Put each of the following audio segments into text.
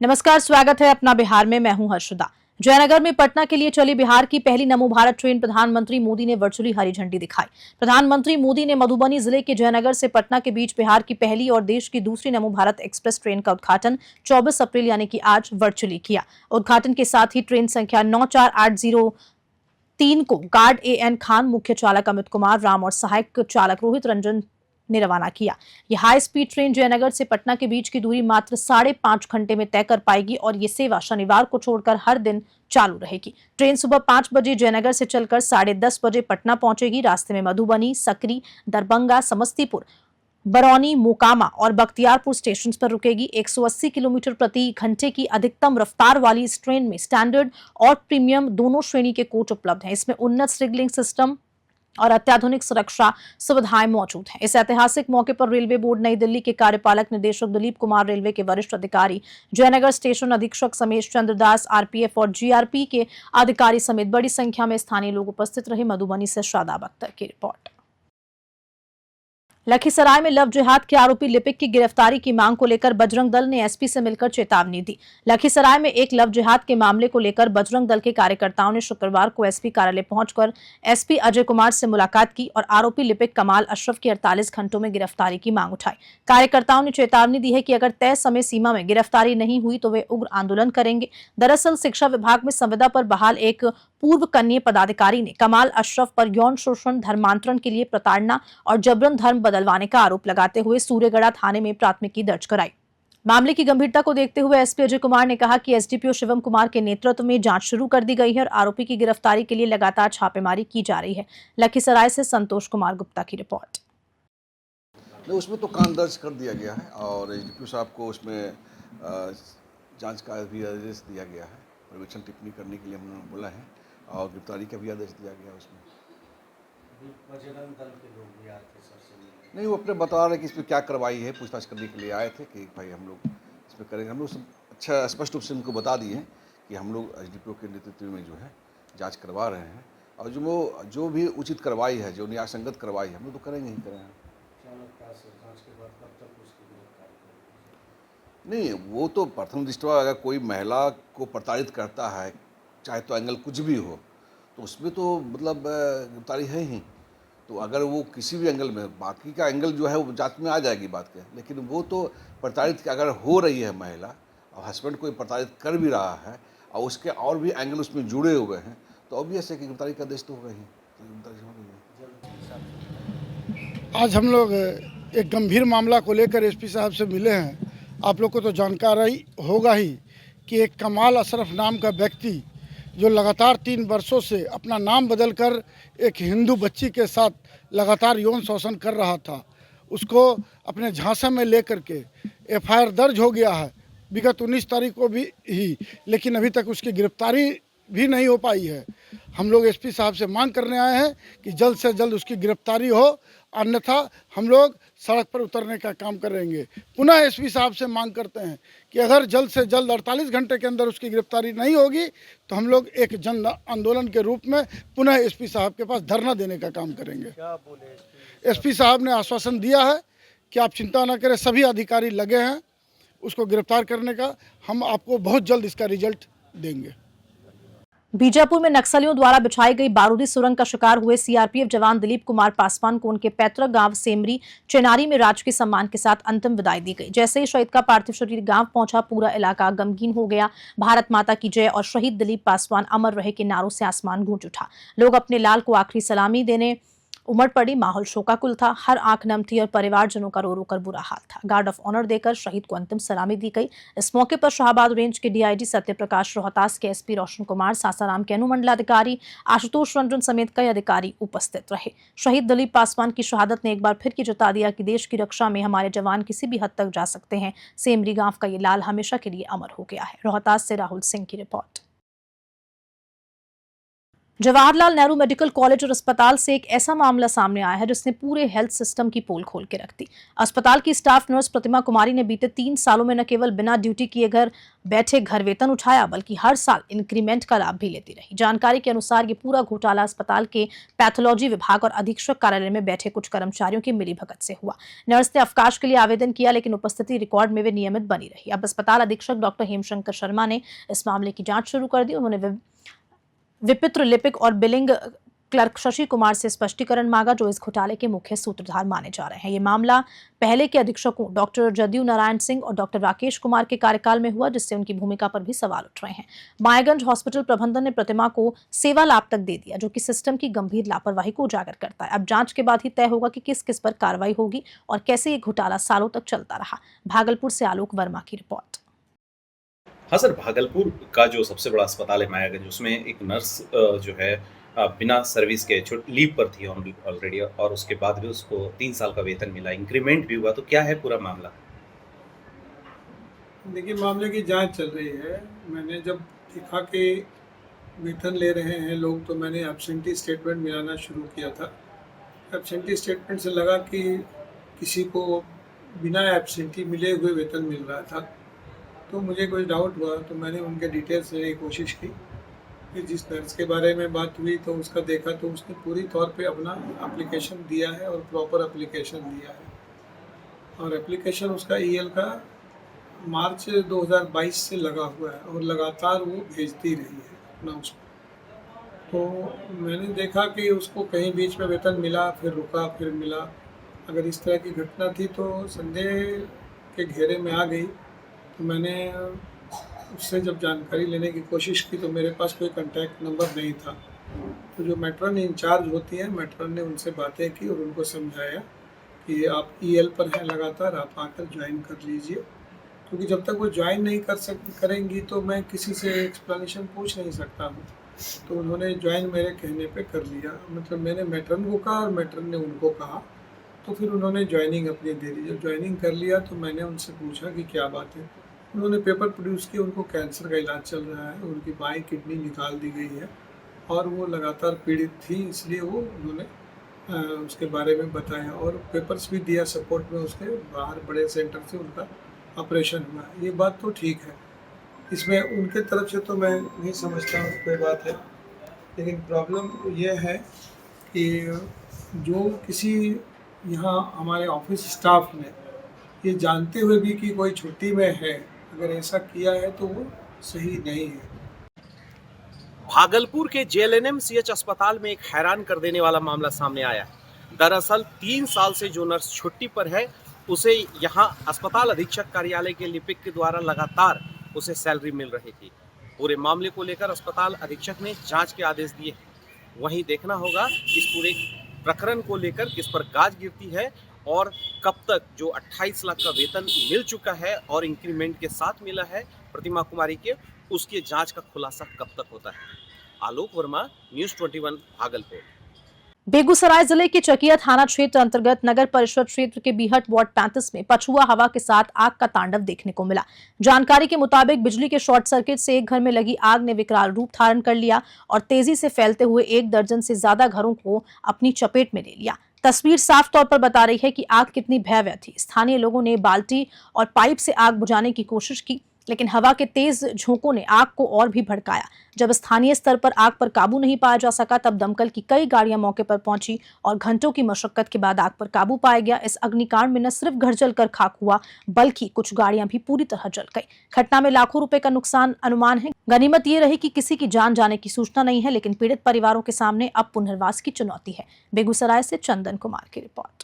नमस्कार, स्वागत है अपना बिहार में। मैं हूं हर्षदा। जयनगर में पटना के लिए चली बिहार की पहली नमो भारत ट्रेन प्रधानमंत्री मोदी ने वर्चुअली हरी झंडी दिखाई। प्रधानमंत्री मोदी ने मधुबनी जिले के जयनगर से पटना के बीच बिहार की पहली और देश की दूसरी नमो भारत एक्सप्रेस ट्रेन का उद्घाटन 24 अप्रैल यानी कि आज वर्चुअली किया। उद्घाटन के साथ ही ट्रेन संख्या 94803 को गार्ड AN खान, मुख्य चालक अमित कुमार राम और सहायक चालक रोहित रंजन ने रवाना किया। यह हाई स्पीड ट्रेन जयनगर से पटना के बीच की दूरी मात्र 5.5 घंटे में तय कर पाएगी और ये सेवा शनिवार को छोड़कर हर दिन चालू रहेगी। ट्रेन सुबह 5 बजे जयनगर से चलकर 10:30 बजे पटना पहुंचेगी। रास्ते में मधुबनी, सकरी, दरभंगा, समस्तीपुर, बरौनी, मोकामा और बख्तियारपुर स्टेशन पर रुकेगी। 180 किलोमीटर प्रति घंटे की अधिकतम रफ्तार वाली इस ट्रेन में स्टैंडर्ड और प्रीमियम दोनों श्रेणी के कोच उपलब्ध हैं। इसमें उन्नत सिग्नलिंग सिस्टम और अत्याधुनिक सुरक्षा सुविधाएं मौजूद हैं। इस ऐतिहासिक मौके पर रेलवे बोर्ड नई दिल्ली के कार्यपालक निदेशक दिलीप कुमार, रेलवे के वरिष्ठ अधिकारी, जयनगर स्टेशन अधीक्षक समेश चंद्र दास, RPF और GRP के अधिकारी समेत बड़ी संख्या में स्थानीय लोग उपस्थित रहे। मधुबनी से शादाब अख्तर की रिपोर्ट। लखीसराय में लव जिहाद के आरोपी लिपिक की गिरफ्तारी की मांग को लेकर बजरंग दल ने SP से मिलकर चेतावनी दी। लखीसराय में एक लव जिहाद के मामले को लेकर बजरंग दल के कार्यकर्ताओं ने शुक्रवार को SP कार्यालय पहुंचकर SP अजय कुमार से मुलाकात की और आरोपी लिपिक कमाल अशरफ की 48 घंटों में गिरफ्तारी की मांग उठाई। कार्यकर्ताओं ने चेतावनी दी है कि अगर तय समय सीमा में गिरफ्तारी नहीं हुई तो वे उग्र आंदोलन करेंगे। दरअसल शिक्षा विभाग में संविदा पर बहाल एक पूर्व कनीय पदाधिकारी ने कमाल अशरफ पर यौन शोषण, धर्मांतरण के लिए प्रताड़ना और जबरन धर्म बदलवाने का आरोप लगाते हुए सूर्यगढ़ा थाने में प्राथमिकी दर्ज कराई। मामले की गंभीरता को देखते हुए SP अजय कुमार ने कहा कि SDPO शिवम कुमार के नेतृत्व में जांच शुरू कर दी गई है और आरोपी की गिरफ्तारी के लिए लगातार छापेमारी की जा रही है। लखीसराय से संतोष कुमार गुप्ता की रिपोर्ट। उसमें तो कान दर्ज कर दिया गया है और SDPO साहब को उसमें जांच का भी आदेश दिया गया है। पर्यवेक्षण टिप्पणी करने के लिए हमने बोला है और गिरफ्तारी का भी आदेश दिया गया उसमें। बजरंग दल के लोग भी आए थे सर से मिलने। नहीं, वो अपने बता रहे कि इसमें क्या कार्रवाई है, पूछताछ करने के लिए आए थे कि भाई हम लोग इसमें करेंगे। हम लोग सब अच्छा स्पष्ट रूप से उनको बता दिए हैं कि हम लोग SDPO के नेतृत्व में जो है जांच करवा रहे हैं और जो भी उचित कार्रवाई है, जो न्याय संगत कार्रवाई है, हम लोग तो करेंगे ही करेंगे। जांच के बाद कब तक उसकी गिरफ्तारी करेंगे? नहीं, वो तो प्रथम दृष्टया अगर कोई महिला को प्रताड़ित करता है, चाहे तो एंगल कुछ भी हो, तो उसमें तो मतलब गिरफ्तारी है ही। तो अगर वो किसी भी एंगल में, बाकी का एंगल जो है वो जांच में आ जाएगी बात के, लेकिन वो तो प्रताड़ित अगर हो रही है महिला और हस्बैंड कोई प्रताड़ित कर भी रहा है और उसके और भी एंगल उसमें जुड़े हुए हैं, तो ऑब्वियस है कि गिरफ्तारी का आदेश तो होगा ही। तो गिरफ्तारी हो रही है। आज हम लोग एक गंभीर मामला को लेकर SP साहब से मिले हैं। आप लोग को तो जानकारी होगा ही कि एक कमाल अशरफ नाम का व्यक्ति जो लगातार 3 वर्षों से अपना नाम बदलकर एक हिंदू बच्ची के साथ लगातार यौन शोषण कर रहा था, उसको अपने झांसे में लेकर के FIR दर्ज हो गया है विगत 19 तारीख को भी ही, लेकिन अभी तक उसकी गिरफ्तारी भी नहीं हो पाई है। हम लोग SP साहब से मांग करने आए हैं कि जल्द से जल्द उसकी गिरफ्तारी हो, अन्यथा हम लोग सड़क पर उतरने का काम करेंगे। पुनः SP साहब से मांग करते हैं कि अगर जल्द से जल्द 48 घंटे के अंदर उसकी गिरफ्तारी नहीं होगी तो हम लोग एक जन आंदोलन के रूप में पुनः SP साहब के पास धरना देने का काम करेंगे। क्या बोले SP साहब ने आश्वासन दिया है कि आप चिंता न करें, सभी अधिकारी लगे हैं उसको गिरफ्तार करने का। हम आपको बहुत जल्द इसका रिजल्ट देंगे। बीजापुर में नक्सलियों द्वारा बिछाई गई बारूदी सुरंग का शिकार हुए CRPF जवान दिलीप कुमार पासवान को उनके पैतृक गांव सेमरी चेनारी में राजकीय सम्मान के साथ अंतिम विदाई दी गई। जैसे ही शहीद का पार्थिव शरीर गांव पहुंचा, पूरा इलाका गमगीन हो गया। भारत माता की जय और शहीद दिलीप पासवान अमर रहे के नारों से आसमान गूंज उठा। लोग अपने लाल को आखिरी सलामी देने उमड़ पड़ी। माहौल शोकाकुल था, हर आंख नम थी और परिवारजनों का रो रो कर बुरा हाल था। गार्ड ऑफ ऑनर देकर शहीद को अंतिम सलामी दी गई। इस मौके पर शाहबाद रेंज के DIG सत्यप्रकाश, रोहतास के SP रोशन कुमार, सासाराम के अनुमंडलाधिकारी आशुतोष रंजन समेत कई अधिकारी उपस्थित रहे। शहीद दिलीप पासवान की शहादत ने एक बार फिर जता दिया कि देश की रक्षा में हमारे जवान किसी भी हद तक जा सकते हैं। सेमरी गांव का ये लाल हमेशा के लिए अमर हो गया है। रोहतास से राहुल सिंह की report. Jawaharlal Nehru medical college और अस्पताल से एक ऐसा मामला सामने आया है जिसने पूरे हेल्थ सिस्टम की पोल खोल के रख दी। अस्पताल की स्टाफ नर्स प्रतिमा कुमारी ने बीते 3 सालों में न केवल बिना ड्यूटी किए घर बैठे घर वेतन उठाया, बल्कि हर साल इंक्रीमेंट का लाभ भी लेती रही। जानकारी के अनुसार ये पूरा घोटाला अस्पताल के पैथोलॉजी विभाग और अधीक्षक कार्यालय में बैठे कुछ कर्मचारियों की मिलीभगत से हुआ। नर्स ने अवकाश के लिए आवेदन किया, लेकिन उपस्थिति रिकॉर्ड में वे नियमित बनी रही। अब अस्पताल अधीक्षक डॉक्टर हेमशंकर शर्मा ने इस मामले की जांच शुरू कर दी। उन्होंने विपित्र लिपिक और बिलिंग क्लर्क शशि कुमार से स्पष्टीकरण मांगा, जो इस घोटाले के मुख्य सूत्रधार माने जा रहे हैं। ये मामला पहले के अधीक्षकों डॉक्टर जदयू नारायण सिंह और डॉक्टर राकेश कुमार के कार्यकाल में हुआ, जिससे उनकी भूमिका पर भी सवाल उठ रहे हैं। मायागंज हॉस्पिटल प्रबंधन ने प्रतिमा को सेवा लाभ तक दे दिया, जो कि सिस्टम की गंभीर लापरवाही को उजागर करता है। अब जांच के बाद ही तय होगा कि किस किस पर कार्रवाई होगी और कैसे ये घोटाला सालों तक चलता रहा। भागलपुर से आलोक वर्मा की रिपोर्ट। हाँ सर, भागलपुर का जो सबसे बड़ा अस्पताल है मायागंज, उसमें एक नर्स जो है बिना सर्विस के लीव पर थी ऑलरेडी, और उसके बाद भी उसको 3 साल का वेतन मिला, इंक्रीमेंट भी हुआ। तो क्या है पूरा मामला? देखिए, मामले की जांच चल रही है। मैंने जब देखा कि वेतन ले रहे हैं लोग, तो मैंने एब्सेंटी स्टेटमेंट मिलाना शुरू किया था। एब्सेंटी स्टेटमेंट से लगा कि किसी को बिना एब्सेंटी मिले हुए वेतन मिल रहा था, तो मुझे कोई डाउट हुआ, तो मैंने उनके डिटेल्स लेने की कोशिश की। फिर जिस नर्स के बारे में बात हुई तो उसका देखा, तो उसने पूरी तौर पे अपना एप्लीकेशन दिया है और प्रॉपर एप्लीकेशन दिया है, और एप्लीकेशन उसका ईएल का मार्च 2022 से लगा हुआ है और लगातार वो भेजती रही है अपना उसको। तो मैंने देखा कि उसको कहीं बीच में वेतन मिला, फिर रुका, फिर मिला। अगर इस तरह की घटना थी तो संदेह के घेरे में आ गई। तो मैंने उससे जब जानकारी लेने की कोशिश की तो मेरे पास कोई कांटेक्ट नंबर नहीं था। तो जो मैट्रन इंचार्ज होती है, मैट्रन ने उनसे बातें की और उनको समझाया कि आप ईएल पर हैं लगातार, आप आकर ज्वाइन कर लीजिए, क्योंकि जब तक वो ज्वाइन नहीं करेंगी तो मैं किसी से एक्सप्लेनेशन पूछ नहीं सकता हूँ। तो उन्होंने ज्वाइन मेरे कहने पे कर लिया, मतलब मैंने मैट्रन को कहा और मैट्रन ने उनको कहा, तो फिर उन्होंने ज्वाइनिंग अपनी दे दी। जब ज्वाइनिंग कर लिया तो मैंने उनसे पूछा कि क्या बात है। उन्होंने पेपर प्रोड्यूस किया, उनको कैंसर का इलाज चल रहा है, उनकी बाईं किडनी निकाल दी गई है और वो लगातार पीड़ित थी, इसलिए वो उन्होंने उसके बारे में बताया और पेपर्स भी दिया सपोर्ट में। उसके बाहर बड़े सेंटर से उनका ऑपरेशन हुआ। ये बात तो ठीक है, इसमें उनके तरफ से तो मैं नहीं समझता हूँ कोई बात है, लेकिन प्रॉब्लम ये है कि जो किसी यहाँ हमारे ऑफिस स्टाफ ने ये जानते हुए भी कि कोई छुट्टी में है, अगर ऐसा किया है तो वो सही नहीं है। भागलपुर के JLNM-CH अस्पताल में एक हैरान कर देने वाला मामला सामने आया है। दरअसल 3 साल से जो नर्स छुट्टी पर है, उसे यहाँ अस्पताल अधीक्षक कार्यालय के लिपिक के द्वारा लगातार उसे सैलरी मिल रही थी। पूरे मामले को लेकर अस्पताल अधीक्षक ने जांच के आदेश दिए। वहीं देखना होगा इस पूरे प्रकरण को लेकर किस पर गाज गिरती है और कब तक जो 28 लाख का वेतन मिल चुका है और इंक्रीमेंट के साथ मिला है प्रतिमा कुमारी के, उसकी जांच का खुलासा कब तक होता है। आलोक वर्मा, न्यूज़ 21, भागलपुर। बेगूसराय जिले के चकिया थाना क्षेत्र अंतर्गत नगर परिषद क्षेत्र के बीहट वार्ड 35 में पछुआ हवा के साथ आग का तांडव देखने को मिला। जानकारी के मुताबिक बिजली के शॉर्ट सर्किट से एक घर में लगी आग ने विकराल रूप धारण कर लिया और तेजी से फैलते हुए 1 दर्जन से ज्यादा घरों को अपनी चपेट में ले लिया। तस्वीर साफ तौर पर बता रही है कि आग कितनी भयावह थी। स्थानीय लोगों ने बाल्टी और पाइप से आग बुझाने की कोशिश की, लेकिन हवा के तेज झोंकों ने आग को और भी भड़काया। जब स्थानीय स्तर पर आग पर काबू नहीं पाया जा सका, तब दमकल की कई गाड़ियां मौके पर पहुंची और घंटों की मशक्कत के बाद आग पर काबू पाया गया। इस अग्निकांड में न सिर्फ घर जलकर खाक हुआ, बल्कि कुछ गाड़ियां भी पूरी तरह जल गई। घटना में लाखों रुपए का नुकसान अनुमान है। गनीमत ये रही कि किसी की जान जाने की सूचना नहीं है, लेकिन पीड़ित परिवारों के सामने अब पुनर्वास की चुनौती है। बेगूसराय से चंदन कुमार की रिपोर्ट।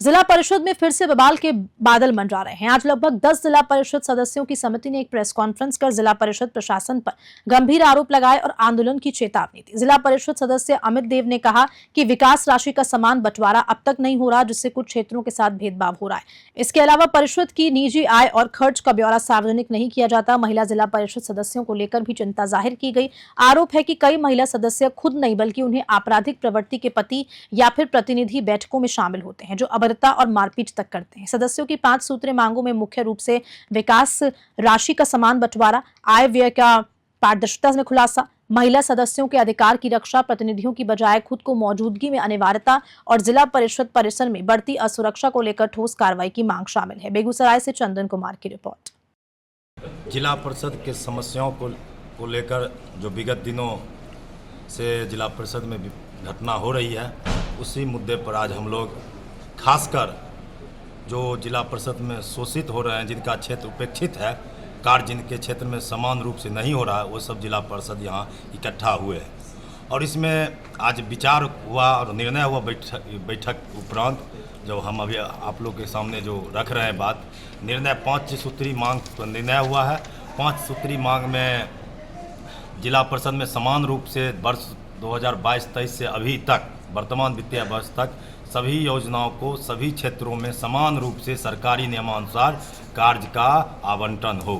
जिला परिषद में फिर से बवाल के बादल मंडरा रहे हैं। आज लगभग 10 जिला परिषद सदस्यों की समिति ने एक प्रेस कॉन्फ्रेंस कर जिला परिषद प्रशासन पर गंभीर आरोप लगाए और आंदोलन की चेतावनी दी। जिला परिषद सदस्य अमित देव ने कहा कि विकास राशि का समान बंटवारा अब तक नहीं हो रहा, जिससे कुछ क्षेत्रों के साथ भेदभाव हो रहा है। इसके अलावा परिषद की निजी आय और खर्च का ब्यौरा सार्वजनिक नहीं किया जाता। महिला जिला परिषद सदस्यों को लेकर भी चिंता जाहिर की गई। आरोप है कि कई महिला सदस्य खुद नहीं बल्कि उन्हें आपराधिक प्रवृत्ति के पति या फिर प्रतिनिधि बैठकों में शामिल होते हैं, जो और मारपीट तक करते हैं। सदस्यों की 5 सूत्रीय मांगों में मुख्य रूप से विकास राशि का समान बंटवारा, आय व्यय का पारदर्शिता में खुलासा, महिला सदस्यों के अधिकार की रक्षा प्रतिनिधियों की बजाय खुद को मौजूदगी में अनिवार्यता और जिला परिषद परिसर में बढ़ती असुरक्षा को लेकर ठोस कार्रवाई की मांग शामिल है। बेगूसराय से चंदन कुमार की रिपोर्ट। जिला परिषद के समस्याओं को लेकर जो विगत दिनों से जिला परिषद में घटना हो रही है, उसी मुद्दे पर आज हम लोग खासकर जो जिला परिषद में शोषित हो रहे हैं, जिनका क्षेत्र उपेक्षित है, कार्य जिनके क्षेत्र में समान रूप से नहीं हो रहा है, वो सब जिला परिषद यहाँ इकट्ठा हुए हैं। और इसमें आज विचार हुआ और निर्णय हुआ बैठक उपरांत, जो हम अभी आप लोग के सामने जो रख रहे हैं बात, निर्णय 5 सूत्री मांग पर निर्णय हुआ है। 5 सूत्री मांग में जिला परिषद में समान रूप से वर्ष 2022-23 से अभी तक वर्तमान वित्तीय वर्ष तक सभी योजनाओं को सभी क्षेत्रों में समान रूप से सरकारी नियमानुसार कार्य का आवंटन हो।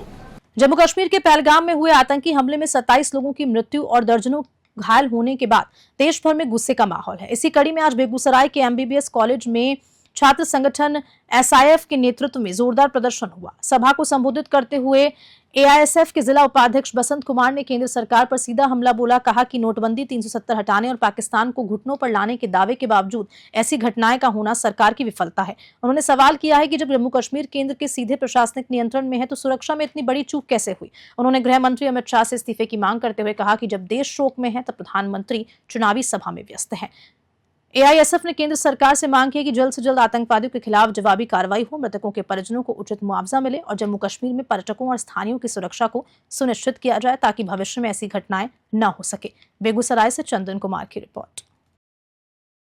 जम्मू कश्मीर के पहलगाम में हुए आतंकी हमले में 27 लोगों की मृत्यु और दर्जनों घायल होने के बाद देश भर में गुस्से का माहौल है। इसी कड़ी में आज बेगूसराय के MBBS कॉलेज में छात्र संगठन SIF के नेतृत्व में जोरदार प्रदर्शन हुआ। सभा को संबोधित करते हुए AISF के जिला उपाध्यक्ष बसंत कुमार ने केंद्र सरकार पर सीधा हमला बोला। कहा कि नोटबंदी 370 हटाने और पाकिस्तान को घुटनों पर लाने के दावे के बावजूद ऐसी घटनाएं का होना सरकार की विफलता है। उन्होंने सवाल किया है कि जब जम्मू कश्मीर केंद्र के सीधे प्रशासनिक नियंत्रण में है तो सुरक्षा में इतनी बड़ी चूक कैसे हुई। उन्होंने गृह मंत्री अमित शाह से इस्तीफे की मांग करते हुए कहा कि जब देश शोक में है तब प्रधानमंत्री चुनावी सभा में व्यस्त है। AISF ने केंद्र सरकार से मांग की है कि जल्द से जल्द आतंकवादियों के खिलाफ जवाबी कार्रवाई हो, मृतकों के परिजनों को उचित मुआवजा मिले और जम्मू कश्मीर में पर्यटकों और स्थानीयों की सुरक्षा को सुनिश्चित किया जाए ताकि भविष्य में ऐसी घटनाएं न हो सके। बेगूसराय से चंदन कुमार की रिपोर्ट।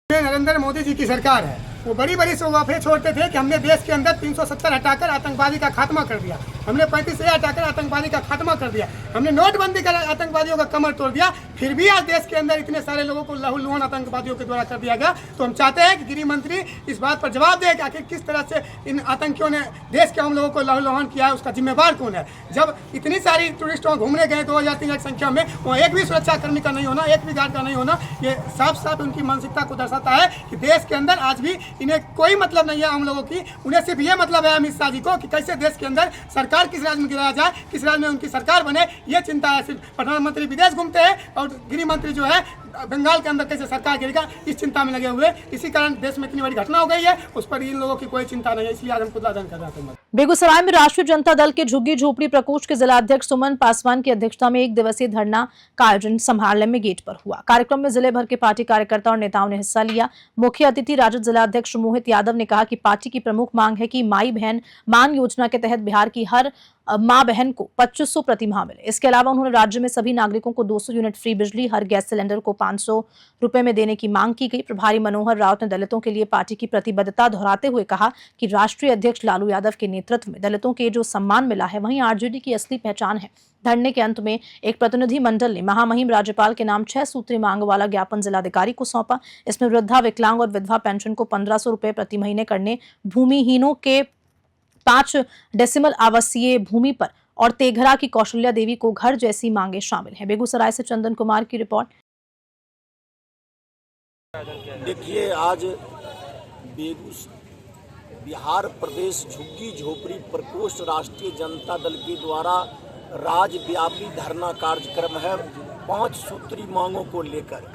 नरेंद्र मोदी जी की सरकार है, वो बड़ी बड़ी सौगातें छोड़ते थे कि हमने देश के अंदर 370 हटाकर आतंकवादी का खात्मा कर दिया, हमने 35 हटाकर आतंकवादी का खात्मा कर दिया, हमने नोटबंदी कर आतंकवादियों का कमर तोड़ दिया। फिर भी आज देश के अंदर इतने सारे लोगों को लहूलुहान आतंकवादियों के द्वारा कर दिया गया। तो हम चाहते हैं कि गृह मंत्री इस बात पर जवाब दे कि आखिर किस तरह से इन आतंकियों ने देश के हम लोगों को लहूलुहान किया है, उसका जिम्मेवार कौन है। जब इतनी सारी टूरिस्ट वहाँ घूमने गए 2000-3000 की संख्या में, वहाँ एक भी सुरक्षाकर्मी का नहीं होना, एक भी गार्ड का नहीं होना, ये साफ साफ उनकी मानसिकता को दर्शाता है कि देश के अंदर आज भी इन्हें कोई मतलब नहीं है हम लोगों की। उन्हें सिर्फ ये मतलब है अमित शाह जी को कि कैसे देश के अंदर सरकार किस राज्य में गिराया जाए, किस राज्य में उनकी सरकार बने, ये चिंता है। सिर्फ प्रधानमंत्री विदेश घूमते हैं और गृह मंत्री जो है बंगाल के अंदर कैसे सरकार गिरेगा, इस चिंता में लगे हुए। इसी कारण देश में इतनी बड़ी घटना हो गई है, उस पर इन लोगों की कोई चिंता नहीं है, इसलिए आज हम खुद आंदोलन कर रहे हैं। बेगूसराय में राष्ट्रीय जनता दल के झुग्गी झोपड़ी प्रकोष्ठ के जिला अध्यक्ष सुमन पासवान की अध्यक्षता में 1 दिवसीय धरना का आयोजन संभालने में गेट पर हुआ। कार्यक्रम में जिले भर के पार्टी कार्यकर्ता और नेताओं ने हिस्सा लिया। मुख्य अतिथि राजद जिला अध्यक्ष मोहित यादव ने कहा कि पार्टी की प्रमुख मांग है कि माई बहन मान योजना के तहत बिहार की हर मां बहन को 2500 प्रति माह मिले। इसके अलावा उन्होंने राज्य में सभी नागरिकों को 200 यूनिट फ्री बिजली, हर गैस सिलेंडर को 500 रुपए में देने की मांग की गई। प्रभारी मनोहर राउत ने दलितों के लिए पार्टी की प्रतिबद्धता दोहराते हुए कहा कि राष्ट्रीय अध्यक्ष लालू यादव के नेतृत्व में दलितों के जो सम्मान मिला है वहीं आरजेडी की असली पहचान है। धरने के अंत में एक प्रतिनिधि मंडल ने महामहिम राज्यपाल के नाम 6 सूत्री मांग वाला ज्ञापन जिलाधिकारी को सौंपा। इसमें वृद्धा, विकलांग और विधवा पेंशन को 1500 रुपए प्रति महीने करने, भूमिहीनों के 5 डेसिमल आवासीय भूमि पर और तेघरा की कौशल्या देवी को घर जैसी मांगे शामिल हैं। बेगूसराय से चंदन कुमार की रिपोर्ट। देखिए, आज बिहार प्रदेश झुग्गी झोपड़ी प्रकोष्ठ राष्ट्रीय जनता दल के द्वारा राज्यव्यापी धरना कार्यक्रम है 5 सूत्री मांगों को लेकर।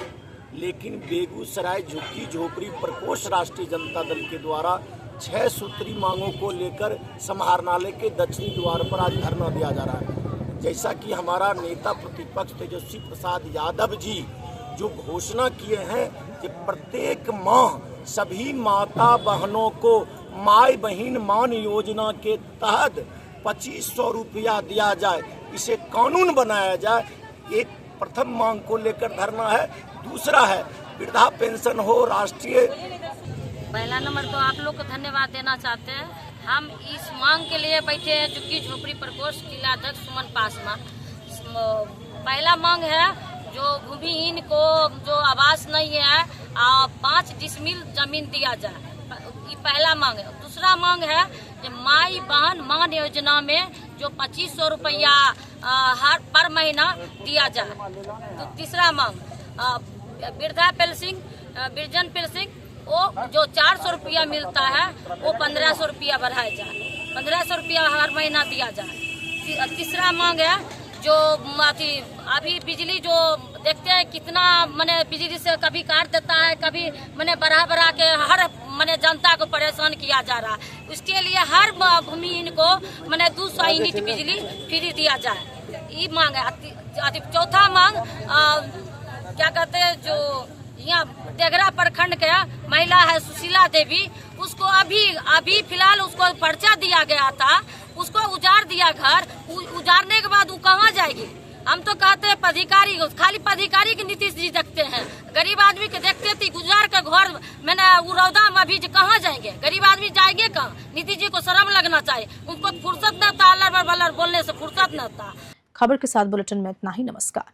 लेकिन बेगूसराय झुग्गी झोपड़ी प्रकोष्ठ राष्ट्रीय जनता दल के द्वारा 6 सूत्री मांगों को लेकर समाहरणालय के दक्षिणी द्वार पर आज धरना दिया जा रहा है। जैसा कि हमारा नेता प्रतिपक्ष तेजस्वी प्रसाद यादव जी जो घोषणा किए हैं कि प्रत्येक माह सभी माता बहनों को माई बहन मान योजना के तहत 2500 रुपया दिया जाए, इसे कानून बनाया जाए। एक प्रथम मांग को लेकर धरना है। दूसरा है वृद्धा पेंशन हो राष्ट्रीय। पहला नंबर तो आप लोग को धन्यवाद देना चाहते हैं। हम इस मांग के लिए बैठे हैं झुग्गी झोपड़ी प्रकोष्ठ जिला अध्यक्ष सुमन पासवान। पहला मांग है जो भूमिहीन को जो आवास नहीं है 5 डिसमिल जमीन दिया जाए, ये पहला मांग है। दूसरा मांग है कि माई बहन मान योजना में जो 2500 रुपया हर पर महीना दिया जाए। तो तीसरा मांग वृद्धा पेंशन, विरजन पेंशन वो जो 400 रुपया मिलता है वो 1500 रुपया बढ़ाया जाए, 1500 रुपया हर महीना दिया जाए। तीसरा मांग है जो अभी बिजली जो देखते हैं कितना मैंने बिजली से कभी काट देता है, कभी मैंने बढ़ा के हर मैंने जनता को परेशान किया जा रहा है। उसके लिए हर भूमिहीन को मैंने 200 यूनिट बिजली फ्री दिया जाए, ये मांग है। चौथा मांग क्या कहते हैं, जो यहाँ तेघरा प्रखंड के महिला है सुशीला देवी, उसको अभी फिलहाल उसको पर्चा दिया गया था, उसको उजाड़ दिया घर। उजाड़ने के बाद वो कहाँ जाएगी? हम तो कहते हैं पदाधिकारी, खाली पदाधिकारी की नीतीश जी देखते हैं, गरीब आदमी के देखते थे। गुजार के घर मैंने रौदा में अभी कहाँ जाएंगे? गरीब आदमी जाएंगे कहाँ? नीतीश जी को शर्म लगना चाहिए, उनको फुर्सत न था, अल्लाह बोलने से फुर्सत न था। खबर के साथ बुलेटिन में इतना ही। नमस्कार।